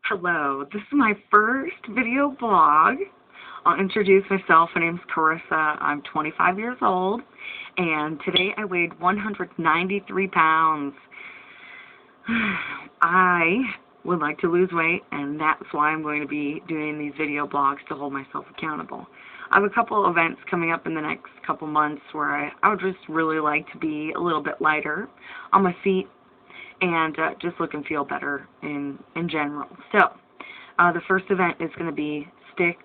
Hello, this is my first video blog. I'll introduce myself. My name's Carissa. I'm 25 years old, and today I weighed 193 pounds. I would like to lose weight, and that's why I'm going to be doing these video blogs to hold myself accountable. I have a couple events coming up in the next couple months where I would just really like to be a little bit lighter on my feet and just look and feel better in general. So, the first event is going to be Styx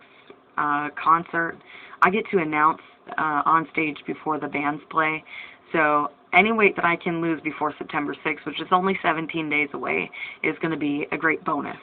concert. I get to announce on stage before the bands play, so any weight that I can lose before September 6th, which is only 17 days away, is going to be a great bonus.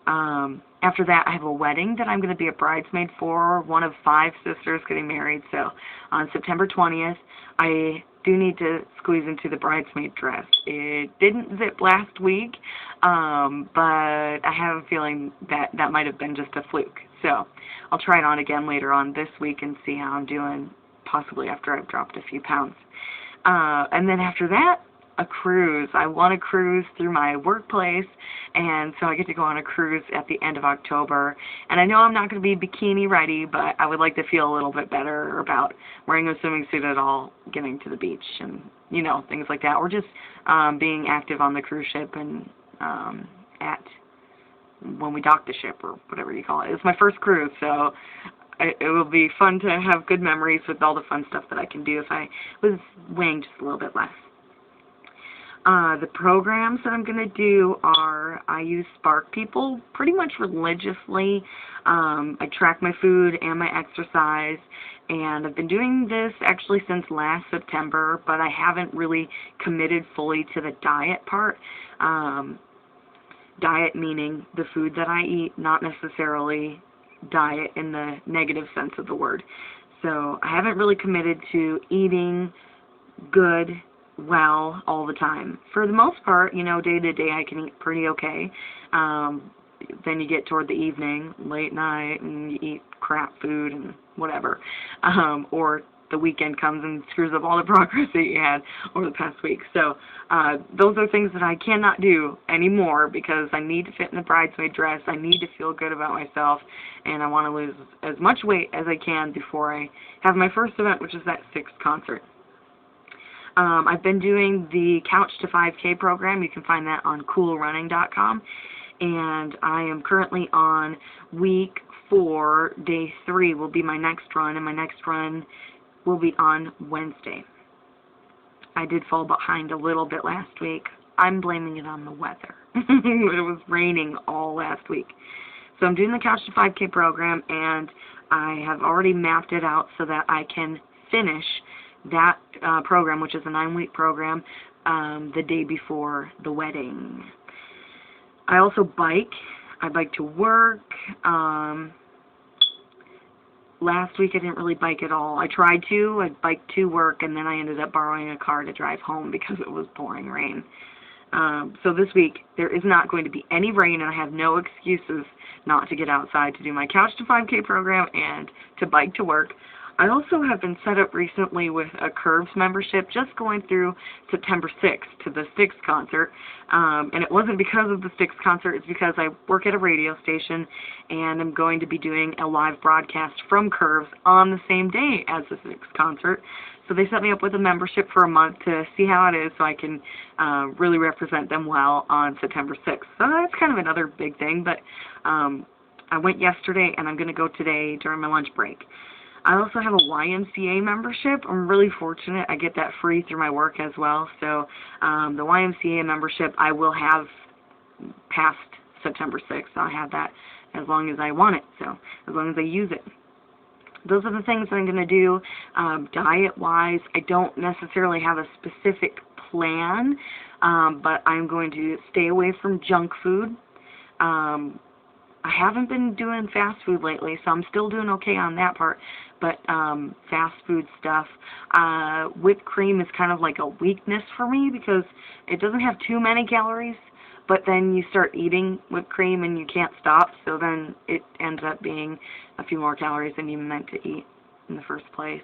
After that, I have a wedding that I'm going to be a bridesmaid for, one of 5 sisters getting married, so on September 20th, I do need to squeeze into the bridesmaid dress. It didn't zip last week, but I have a feeling that that might have been just a fluke. So I'll try it on again later on this week and see how I'm doing, possibly after I've dropped a few pounds. And then after that, a cruise. I want to cruise through my workplace, and so I get to go on a cruise at the end of October. And I know I'm not going to be bikini ready, but I would like to feel a little bit better about wearing a swimming suit at all, getting to the beach, and things like that, or just being active on the cruise ship and when we dock the ship, or whatever you call it. It's my first cruise, so it will be fun to have good memories with all the fun stuff that I can do if I was weighing just a little bit less. The programs that I'm going to do are, I use Spark People pretty much religiously. I track my food and my exercise, and I've been doing this actually since last September, but I haven't really committed fully to the diet part. Diet meaning the food that I eat, not necessarily diet in the negative sense of the word. So I haven't really committed to eating good, well, all the time. For the most part, day to day I can eat pretty okay. Then you get toward the evening, late night, and you eat crap food and whatever. Or the weekend comes and screws up all the progress that you had over the past week. So those are things that I cannot do anymore because I need to fit in the bridesmaid dress. I need to feel good about myself, and I want to lose as much weight as I can before I have my first event, which is that Styx concert. I've been doing the Couch to 5K program. You can find that on coolrunning.com. And I am currently on week 4, day 3 will be my next run, and my next run will be on Wednesday. I did fall behind a little bit last week. I'm blaming it on the weather. It was raining all last week. So I'm doing the Couch to 5K program, and I have already mapped it out so that I can finish that program, which is a 9-week program, the day before the wedding. I also bike. I bike to work. Last week I didn't really bike at all. I tried to. I biked to work, and then I ended up borrowing a car to drive home because it was pouring rain. So this week there is not going to be any rain, and I have no excuses not to get outside to do my Couch to 5K program and to bike to work. I also have been set up recently with a Curves membership, just going through September 6th to the Styx concert. And it wasn't because of the Styx concert, it's because I work at a radio station, and I'm going to be doing a live broadcast from Curves on the same day as the Styx concert. So they set me up with a membership for a month to see how it is so I can really represent them well on September 6th. So that's kind of another big thing, but I went yesterday, and I'm going to go today during my lunch break. I also have a YMCA membership. I'm really fortunate. I get that free through my work as well. So the YMCA membership I will have past September 6th. I'll have that as long as I want it, so as long as I use it. Those are the things that I'm going to do. Diet-wise, I don't necessarily have a specific plan, but I'm going to stay away from junk food. I haven't been doing fast food lately, so I'm still doing okay on that part, but fast food stuff, whipped cream is kind of like a weakness for me because it doesn't have too many calories, but then you start eating whipped cream and you can't stop, so then it ends up being a few more calories than you meant to eat in the first place.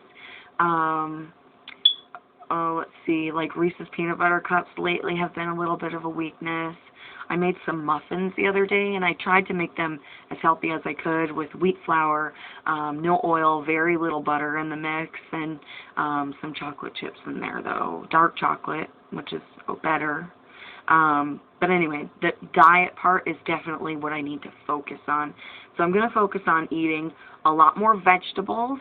Let's see, like Reese's Peanut Butter Cups lately have been a little bit of a weakness. I made some muffins the other day, and I tried to make them as healthy as I could with wheat flour, no oil, very little butter in the mix, and some chocolate chips in there, though. Dark chocolate, which is better. But anyway, the diet part is definitely what I need to focus on. So I'm going to focus on eating a lot more vegetables,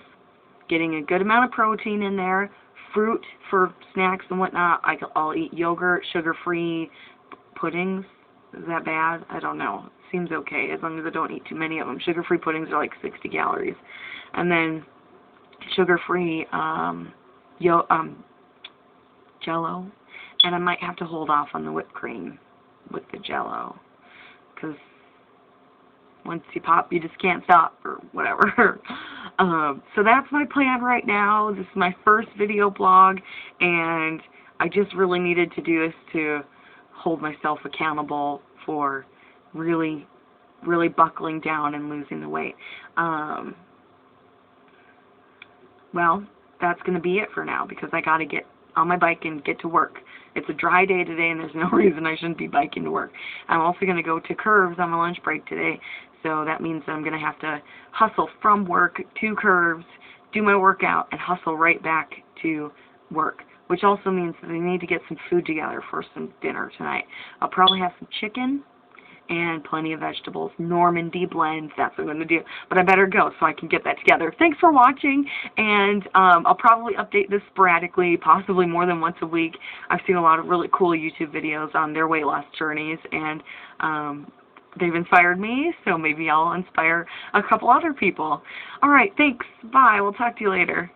getting a good amount of protein in there, fruit for snacks and whatnot. I'll eat yogurt, sugar-free puddings. Is that bad? I don't know. Seems okay as long as I don't eat too many of them. Sugar-free puddings are like 60 calories. And then sugar-free Jell-O. And I might have to hold off on the whipped cream with the Jell-O, because once you pop, you just can't stop, or whatever. So that's my plan right now. This is my first video blog, and I just really needed to do this to hold myself accountable for really, really buckling down and losing the weight. Well, that's going to be it for now, because I got to get on my bike and get to work. It's a dry day today, and there's no reason I shouldn't be biking to work. I'm also going to go to Curves on my lunch break today, so that means that I'm going to have to hustle from work to Curves, do my workout, and hustle right back to work, which also means that I need to get some food together for some dinner tonight. I'll probably have some chicken and plenty of vegetables. Normandy blends, that's what I'm going to do. But I better go so I can get that together. Thanks for watching, and I'll probably update this sporadically, possibly more than once a week. I've seen a lot of really cool YouTube videos on their weight loss journeys, and they've inspired me, so maybe I'll inspire a couple other people. Alright, thanks. Bye. We'll talk to you later.